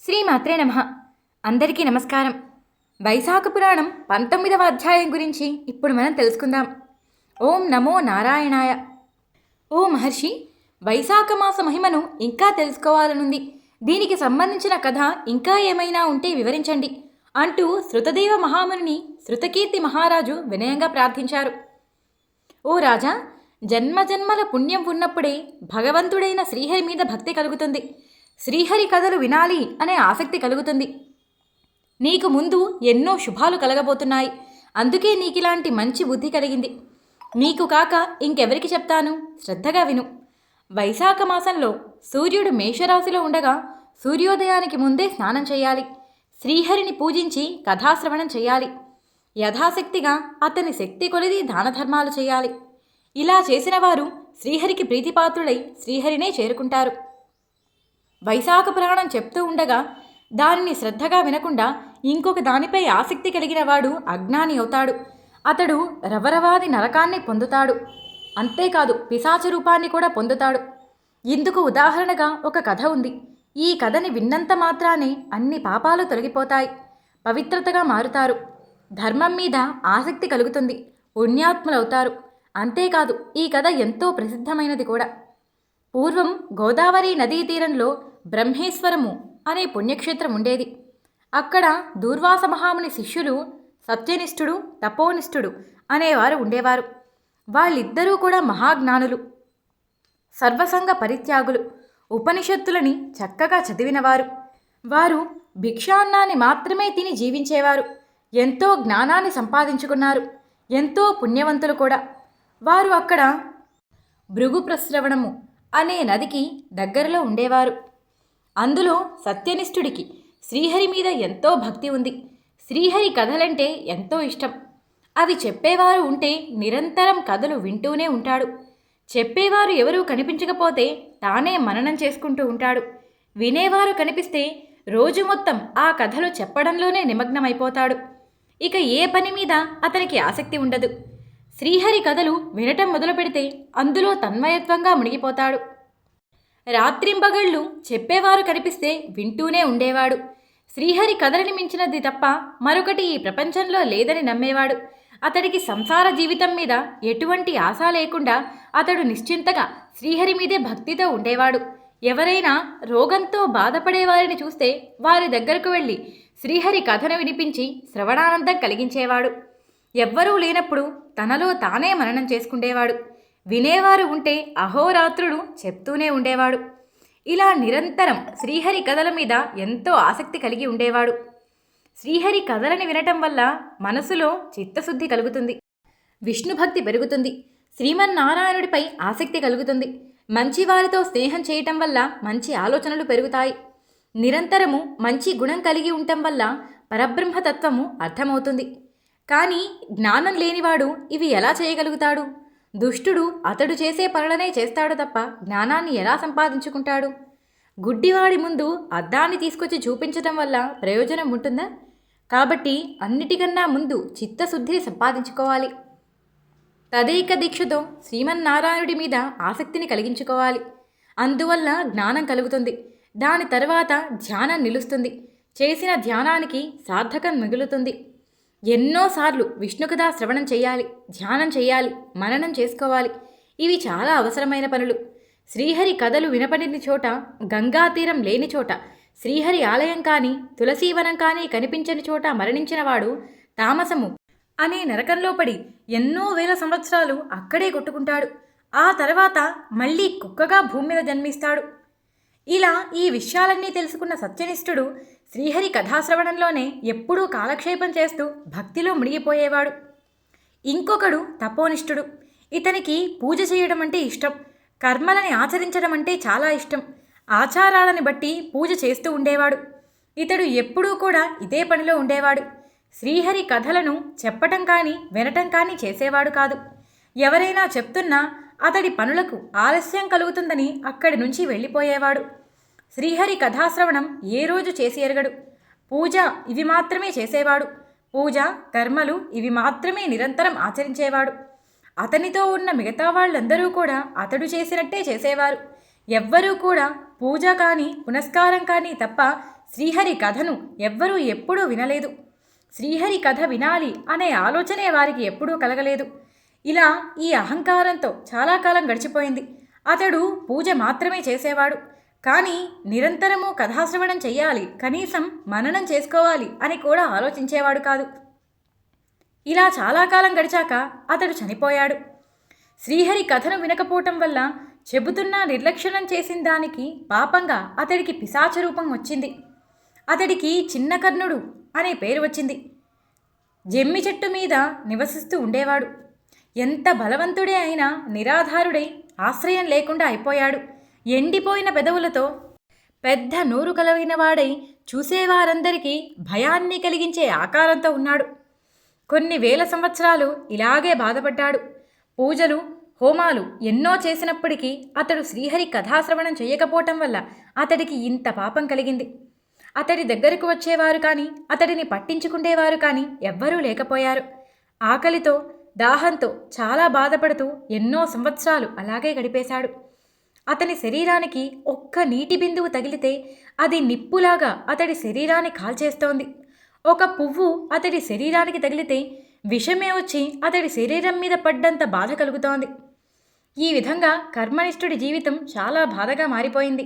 శ్రీమాత్రే నమః. అందరికీ నమస్కారం. వైశాఖ పురాణం 19వ అధ్యాయం గురించి ఇప్పుడు మనం తెలుసుకుందాం. ఓం నమో నారాయణాయ. ఓ మహర్షి, వైశాఖ మాస మహిమను ఇంకా తెలుసుకోవాలనుంది. దీనికి సంబంధించిన కథ ఇంకా ఏమైనా ఉంటే వివరించండి అంటూ శృతదేవ మహామునిని శృతకీర్తి మహారాజు వినయంగా ప్రార్థించారు. ఓ రాజా, జన్మజన్మల పుణ్యం ఉన్నప్పుడే భగవంతుడైన శ్రీహరి మీద భక్తి కలుగుతుంది. శ్రీహరి కథలు వినాలి అనే ఆసక్తి కలుగుతుంది. నీకు ముందు ఎన్నో శుభాలు కలగబోతున్నాయి. అందుకే నీకిలాంటి మంచి బుద్ధి కలిగింది. నీకు కాక ఇంకెవరికి చెప్తాను? శ్రద్ధగా విను. వైశాఖ మాసంలో సూర్యుడు మేషరాశిలో ఉండగా సూర్యోదయానికి ముందే స్నానం చేయాలి. శ్రీహరిని పూజించి కథాశ్రవణం చేయాలి. యథాశక్తిగా అతని శక్తి కొలిది దానధర్మాలు చేయాలి. ఇలా చేసిన వారు శ్రీహరికి ప్రీతిపాత్రుడై శ్రీహరినే చేరుకుంటారు. వైశాఖ పురాణం చెప్తూ ఉండగా దానిని శ్రద్ధగా వినకుండా ఇంకొక దానిపై ఆసక్తి కలిగిన వాడు అజ్ఞాని అవుతాడు. అతడు రవరవాది నరకాన్ని పొందుతాడు. అంతేకాదు, పిశాచ రూపాన్ని కూడా పొందుతాడు. ఇందుకు ఉదాహరణగా ఒక కథ ఉంది. ఈ కథని విన్నంత మాత్రానే అన్ని పాపాలు తొలగిపోతాయి, పవిత్రతగా మారుతారు, ధర్మం మీద ఆసక్తి కలుగుతుంది, పుణ్యాత్ములవుతారు. అంతేకాదు, ఈ కథ ఎంతో ప్రసిద్ధమైనది కూడా. పూర్వం గోదావరి నదీ తీరంలో బ్రహ్మేశ్వరము అనే పుణ్యక్షేత్రం ఉండేది. అక్కడ దూర్వాస మహాముని శిష్యులు సత్యనిష్ఠుడు, తపోనిష్ఠుడు అనేవారు ఉండేవారు. వాళ్ళిద్దరూ కూడా మహాజ్ఞానులు, సర్వసంగ పరిత్యాగులు, ఉపనిషత్తులని చక్కగా చదివినవారు. వారు భిక్షాన్నాన్ని మాత్రమే తిని జీవించేవారు. ఎంతో జ్ఞానాన్ని సంపాదించుకున్నారు. ఎంతో పుణ్యవంతులు కూడా. వారు అక్కడ భృగుప్రస్రవణము అనే నదికి దగ్గరలో ఉండేవారు. అందులో సత్యనిష్ఠుడికి శ్రీహరి మీద ఎంతో భక్తి ఉంది. శ్రీహరి కథలంటే ఎంతో ఇష్టం. అవి చెప్పేవారు ఉంటే నిరంతరం కథలు వింటూనే ఉంటాడు. చెప్పేవారు ఎవరూ కనిపించకపోతే తానే మననం చేసుకుంటూ ఉంటాడు. వినేవారు కనిపిస్తే రోజు మొత్తం ఆ కథలు చెప్పడంలోనే నిమగ్నమైపోతాడు. ఇక ఏ పని మీద అతనికి ఆసక్తి ఉండదు. శ్రీహరి కథలు వినటం మొదలు పెడితే అందులో తన్మయత్వంగా మునిగిపోతాడు. రాత్రింబగళ్ళు చెప్పేవారు కనిపిస్తే వింటూనే ఉండేవాడు. శ్రీహరి కథలని మించినది తప్ప మరొకటి ఈ ప్రపంచంలో లేదని నమ్మేవాడు. అతడికి సంసార జీవితం మీద ఎటువంటి ఆశ లేకుండా అతడు నిశ్చింతగా శ్రీహరి మీదే భక్తితో ఉండేవాడు. ఎవరైనా రోగంతో బాధపడేవారిని చూస్తే వారి దగ్గరకు వెళ్ళి శ్రీహరి కథను వినిపించి శ్రవణానందం కలిగించేవాడు. ఎవ్వరూ లేనప్పుడు తనలో తానే మననం చేసుకుండేవాడు. వినేవారు ఉంటే అహోరాత్రులు చెప్తూనే ఉండేవాడు. ఇలా నిరంతరం శ్రీహరి కథల మీద ఎంతో ఆసక్తి కలిగి ఉండేవాడు. శ్రీహరి కథలని వినటం వల్ల మనసులో చిత్తశుద్ధి కలుగుతుంది, విష్ణుభక్తి పెరుగుతుంది, శ్రీమన్నారాయణుడిపై ఆసక్తి కలుగుతుంది. మంచివారితో స్నేహం చేయటం వల్ల మంచి ఆలోచనలు పెరుగుతాయి. నిరంతరము మంచి గుణం కలిగి ఉండటం వల్ల పరబ్రహ్మతత్వము అర్థమవుతుంది. కానీ జ్ఞానం లేనివాడు ఇవి ఎలా చేయగలుగుతాడు? దుష్టుడు అతడు చేసే పనులనే చేస్తాడు తప్ప జ్ఞానాన్ని ఎలా సంపాదించుకుంటాడు? గుడ్డివాడి ముందు అద్దాన్ని తీసుకొచ్చి చూపించడం వల్ల ప్రయోజనం ఉంటుందా? కాబట్టి అన్నిటికన్నా ముందు చిత్తశుద్ధిని సంపాదించుకోవాలి. తదేక దీక్షతో శ్రీమన్నారాయణుడి మీద ఆసక్తిని కలిగించుకోవాలి. అందువల్ల జ్ఞానం కలుగుతుంది. దాని తర్వాత ధ్యానం నిలుస్తుంది. చేసిన ధ్యానానికి సార్థకం మిగులుతుంది. ఎన్నోసార్లు విష్ణుకథా శ్రవణం చేయాలి, ధ్యానం చేయాలి, మననం చేసుకోవాలి. ఇవి చాలా అవసరమైన పనులు. శ్రీహరి కథలు వినపడిన చోట, గంగా తీరం లేని చోట, శ్రీహరి ఆలయం కానీ తులసీవనం కానీ కనిపించని చోట మరణించినవాడు తామసము అనే నరకంలో పడి ఎన్నో వేల సంవత్సరాలు అక్కడే కొట్టుకుంటాడు. ఆ తర్వాత మళ్ళీ కుక్కగా భూమి మీద జన్మిస్తాడు. ఇలా ఈ విషయాలన్నీ తెలుసుకున్న సత్యనిష్ఠుడు శ్రీహరి కథాశ్రవణంలోనే ఎప్పుడూ కాలక్షేపం చేస్తూ భక్తిలో మునిగిపోయేవాడు. ఇంకొకడు తపోనిష్ఠుడు. ఇతనికి పూజ చేయడం అంటే ఇష్టం, కర్మలని ఆచరించడం అంటే చాలా ఇష్టం. ఆచారాలను బట్టి పూజ చేస్తూ ఉండేవాడు. ఇతడు ఎప్పుడూ కూడా ఇదే పనిలో ఉండేవాడు. శ్రీహరి కథలను చెప్పటం కానీ వినటం కానీ చేసేవాడు కాదు. ఎవరైనా చెప్తున్నా అతడి పనులకు ఆలస్యం కలుగుతుందని అక్కడి నుంచి వెళ్ళిపోయేవాడు. శ్రీహరి కథాశ్రవణం ఏ రోజు చేసి ఎరగడు. పూజ ఇవి మాత్రమే చేసేవాడు. పూజ కర్మలు ఇవి మాత్రమే నిరంతరం ఆచరించేవాడు. అతనితో ఉన్న మిగతా వాళ్ళందరూ కూడా అతడు చేసినట్టే చేసేవారు. ఎవ్వరూ కూడా పూజ కానీ పునస్కారం కానీ తప్ప శ్రీహరి కథను ఎవ్వరూ ఎప్పుడూ వినలేదు. శ్రీహరి కథ వినాలి అనే ఆలోచనే వారికి ఎప్పుడూ కలగలేదు. ఇలా ఈ అహంకారంతో చాలా కాలం గడిచిపోయింది. అతడు పూజ మాత్రమే చేసేవాడు. కానీ నిరంతరము కథాశ్రవణం చెయ్యాలి, కనీసం మననం చేసుకోవాలి అని కూడా ఆలోచించేవాడు కాదు. ఇలా చాలా కాలం గడిచాక అతడు చనిపోయాడు. శ్రీహరి కథను వినకపోవటం వల్ల చెబుతున్నా నిర్లక్ష్యం చేసిన దానికి పాపంగా అతడికి పిశాచ రూపం వచ్చింది. అతడికి చిన్న కర్ణుడు అనే పేరు వచ్చింది. జమ్మి చెట్టు మీద నివసిస్తూ ఉండేవాడు. ఎంత బలవంతుడే అయినా నిరాధారుడై ఆశ్రయం లేకుండా అయిపోయాడు. ఎండిపోయిన పెదవులతో పెద్ద నోరు కలిగిన వాడై చూసేవారందరికీ భయాన్ని కలిగించే ఆకారంతో ఉన్నాడు. కొన్ని వేల సంవత్సరాలు ఇలాగే బాధపడ్డాడు. పూజలు హోమాలు ఎన్నో చేసినప్పటికీ అతడు శ్రీహరి కథాశ్రవణం చేయకపోవటం వల్ల అతడికి ఇంత పాపం కలిగింది. అతడి దగ్గరకు వచ్చేవారు కానీ అతడిని పట్టించుకుండేవారు కానీ ఎవ్వరూ లేకపోయారు. ఆకలితో దాహంతో చాలా బాధపడుతూ ఎన్నో సంవత్సరాలు అలాగే గడిపేశాడు. అతని శరీరానికి ఒక్క నీటి బిందువు తగిలితే అది నిప్పులాగా అతడి శరీరాన్ని కాల్చేస్తోంది. ఒక పువ్వు అతడి శరీరానికి తగిలితే విషమే వచ్చి అతడి శరీరం మీద పడ్డంత బాధ కలుగుతోంది. ఈ విధంగా కర్మనిష్ఠుడి జీవితం చాలా బాధగా మారిపోయింది.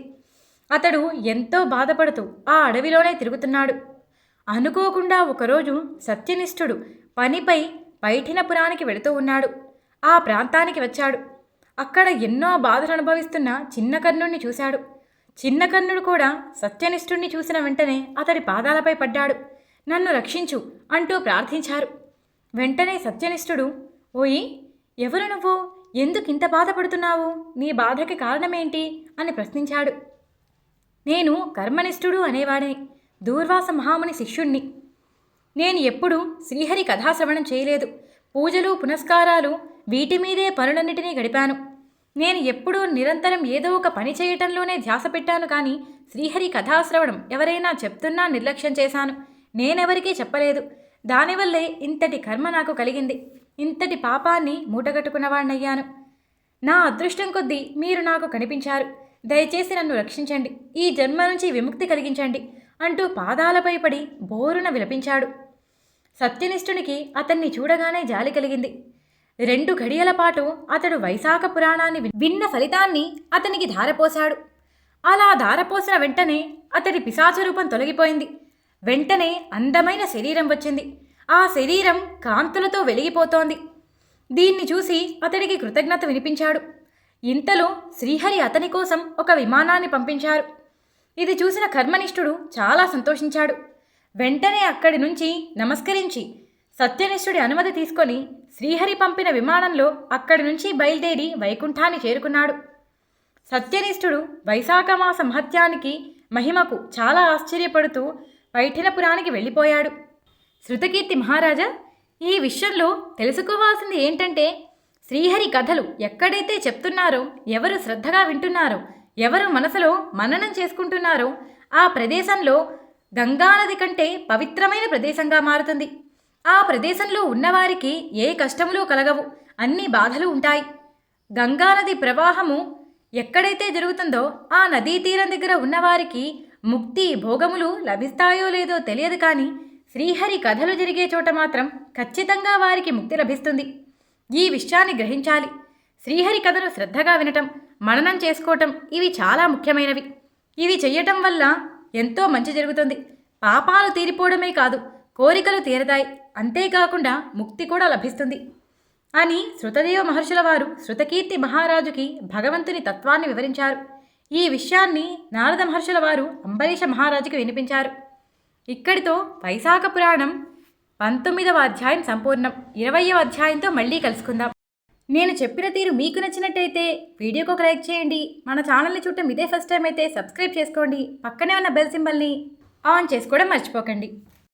అతడు ఎంతో బాధపడుతూ ఆ అడవిలోనే తిరుగుతున్నాడు. అనుకోకుండా ఒకరోజు సత్యనిష్ఠుడు పనిపై పైఠినపురానికి వెళుతూ ఉన్నాడు. ఆ ప్రాంతానికి వచ్చాడు. అక్కడ ఎన్నో బాధలు అనుభవిస్తున్న చిన్న కర్ణుడిని చూశాడు. చిన్న కర్ణుడు కూడా సత్యనిష్ఠుడిని చూసిన వెంటనే అతడి పాదాలపై పడ్డాడు. నన్ను రక్షించు అంటూ ప్రార్థించారు. వెంటనే సత్యనిష్ఠుడు, ఓయి, ఎవరు నువ్వు? ఎందుకింత బాధపడుతున్నావు? నీ బాధకి కారణమేంటి అని ప్రశ్నించాడు. నేను కర్మనిష్ఠుడు అనేవాడిని, దూర్వాస మహాముని శిష్యుణ్ణి. నేను ఎప్పుడూ శ్రీహరి కథాశ్రవణం చేయలేదు. పూజలు పునస్కారాలు వీటి మీదే పనులన్నిటినీ గడిపాను. నేను ఎప్పుడూ నిరంతరం ఏదో ఒక పని చేయటంలోనే ధ్యాస పెట్టాను. కానీ శ్రీహరి కథాశ్రవణం ఎవరైనా చెప్తున్నా నిర్లక్ష్యం చేశాను. నేనెవరికీ చెప్పలేదు. దానివల్లే ఇంతటి కర్మ నాకు కలిగింది. ఇంతటి పాపాన్ని మూటగట్టుకున్నవాణ్ణయ్యాను. నా అదృష్టం కొద్దీ మీరు నాకు కనిపించారు. దయచేసి నన్ను రక్షించండి, ఈ జన్మ నుంచి విముక్తి కలిగించండి అంటూ పాదాలపై పడి బోరున విలపించాడు. సత్యనిష్ఠునికి అతన్ని చూడగానే జాలి కలిగింది. 2 ఘడియల పాటు అతడు వైశాఖ పురాణాన్ని విన్న ఫలితాన్ని అతనికి ధారపోశాడు. అలా ధారపోసిన వెంటనే అతడి పిశాచ రూపం తొలగిపోయింది. వెంటనే అందమైన శరీరం వచ్చింది. ఆ శరీరం కాంతులతో వెలిగిపోతోంది. దీన్ని చూసి అతడికి కృతజ్ఞత వినిపించాడు. ఇంతలో శ్రీహరి అతని కోసం ఒక విమానాన్ని పంపించారు. ఇది చూసిన కర్మనిష్ఠుడు చాలా సంతోషించాడు. వెంటనే అక్కడి నుంచి నమస్కరించి సత్యనిష్ఠుడి అనుమతి తీసుకొని శ్రీహరి పంపిన విమానంలో అక్కడి నుంచి బయలుదేరి వైకుంఠాన్ని చేరుకున్నాడు. సత్యనిష్ఠుడు వైశాఖమాస మహత్యానికి మహిమకు చాలా ఆశ్చర్యపడుతూ పైఠినపురానికి వెళ్ళిపోయాడు. శృతకీర్తి మహారాజా, ఈ విషయంలో తెలుసుకోవాల్సింది ఏంటంటే, శ్రీహరి కథలు ఎక్కడైతే చెప్తున్నారో, ఎవరు శ్రద్ధగా వింటున్నారో, ఎవరు మనసులో మననం చేసుకుంటున్నారో ఆ ప్రదేశంలో గంగానది కంటే పవిత్రమైన ప్రదేశంగా మారుతుంది. ఆ ప్రదేశంలో ఉన్నవారికి ఏ కష్టములు కలగవు, అన్ని బాధలు ఉంటాయి. గంగానది ప్రవాహము ఎక్కడైతే జరుగుతుందో ఆ నదీ తీరం దగ్గర ఉన్నవారికి ముక్తి భోగములు లభిస్తాయో లేదో తెలియదు. కానీ శ్రీహరి కథలు జరిగే చోట మాత్రం ఖచ్చితంగా వారికి ముక్తి లభిస్తుంది. ఈ విషయాన్ని గ్రహించాలి. శ్రీహరి కథను శ్రద్ధగా వినటం, మననం చేసుకోవటం ఇవి చాలా ముఖ్యమైనవి. ఇవి చెయ్యటం వల్ల ఎంతో మంచి జరుగుతుంది. పాపాలు తీరిపోవడమే కాదు, కోరికలు తీరతాయి. అంతేకాకుండా ముక్తి కూడా లభిస్తుంది అని శృతదేవ మహర్షుల వారు శృతకీర్తి మహారాజుకి భగవంతుని తత్వాన్ని వివరించారు. ఈ విషయాన్ని నారద మహర్షుల వారు అంబరీష మహారాజుకి వినిపించారు. ఇక్కడితో వైశాఖ పురాణం 19వ అధ్యాయం సంపూర్ణం. 20వ అధ్యాయంతో మళ్ళీ కలుసుకుందాం. నేను చెప్పిన తీరు మీకు నచ్చినట్టయితే వీడియోకి ఒక లైక్ చేయండి. మన ఛానల్ని చూడటం ఇదే ఫస్ట్ టైం అయితే సబ్స్క్రైబ్ చేసుకోండి. పక్కనే ఉన్న బెల్ సింబల్ని ఆన్ చేసుకోవడం మర్చిపోకండి.